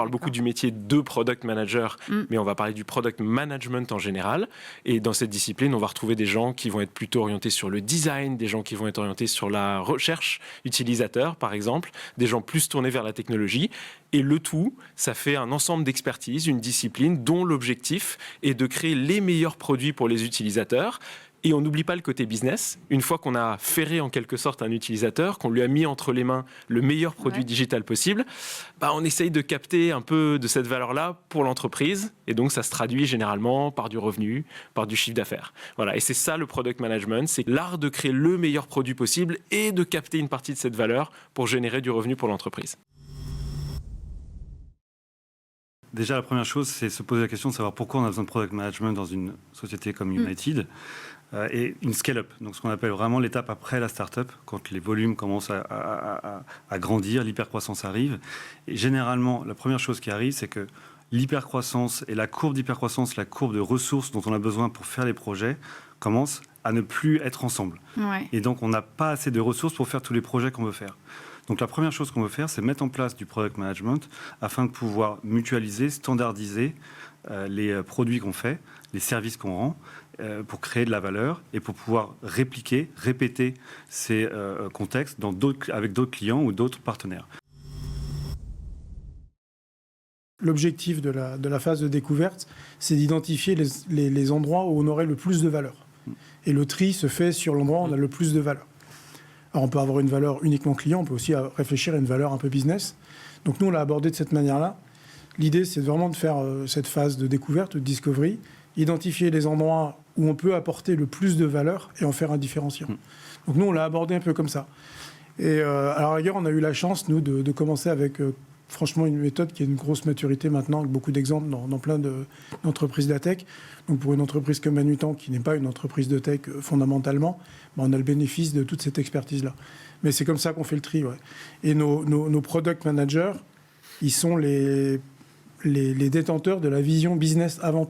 parle beaucoup du métier de product manager, mais on va parler du product management en général. Et dans cette discipline, on va retrouver des gens qui vont être plutôt orientés sur le design, des gens qui vont être orientés sur la recherche utilisateur, par exemple, des gens plus tournés vers la technologie. Et le tout, ça fait un ensemble d'expertise, une discipline dont l'objectif est de créer les meilleurs produits pour les utilisateurs. Et on n'oublie pas le côté business. Une fois qu'on a ferré en quelque sorte un utilisateur, qu'on lui a mis entre les mains le meilleur produit digital possible, on essaye de capter un peu de cette valeur-là pour l'entreprise. Et donc, ça se traduit généralement par du revenu, par du chiffre d'affaires. Voilà. Et c'est ça le product management. C'est l'art de créer le meilleur produit possible et de capter une partie de cette valeur pour générer du revenu pour l'entreprise. Déjà, la première chose, c'est se poser la question de savoir pourquoi on a besoin de product management dans une société comme United. Et une scale-up, donc ce qu'on appelle vraiment l'étape après la start-up, quand les volumes commencent à grandir, l'hypercroissance arrive. Et généralement, la première chose qui arrive, c'est que l'hypercroissance et la courbe d'hypercroissance, la courbe de ressources dont on a besoin pour faire les projets, commencent à ne plus être ensemble. Ouais. Et donc, on n'a pas assez de ressources pour faire tous les projets qu'on veut faire. Donc, la première chose qu'on veut faire, c'est mettre en place du product management afin de pouvoir mutualiser, standardiser les produits qu'on fait, les services qu'on rend, pour créer de la valeur et pour pouvoir répéter ces contextes avec d'autres clients ou d'autres partenaires. L'objectif de la phase de découverte, c'est d'identifier les endroits où on aurait le plus de valeur. Et le tri se fait sur l'endroit où on a le plus de valeur. Alors on peut avoir une valeur uniquement client, on peut aussi réfléchir à une valeur un peu business. Donc nous, on l'a abordé de cette manière-là. L'idée, c'est vraiment de faire cette phase de découverte, de discovery, identifier les endroits où on peut apporter le plus de valeur et en faire un différenciant. Donc nous, on l'a abordé un peu comme ça. Et à la rigueur, on a eu la chance, nous, de commencer avec, franchement, une méthode qui a une grosse maturité maintenant, avec beaucoup d'exemples dans plein d'entreprises de la tech. Donc pour une entreprise comme Manutan, qui n'est pas une entreprise de tech fondamentalement, on a le bénéfice de toute cette expertise-là. Mais c'est comme ça qu'on fait le tri. Ouais. Et nos product managers, ils sont les détenteurs de la vision business avant tout.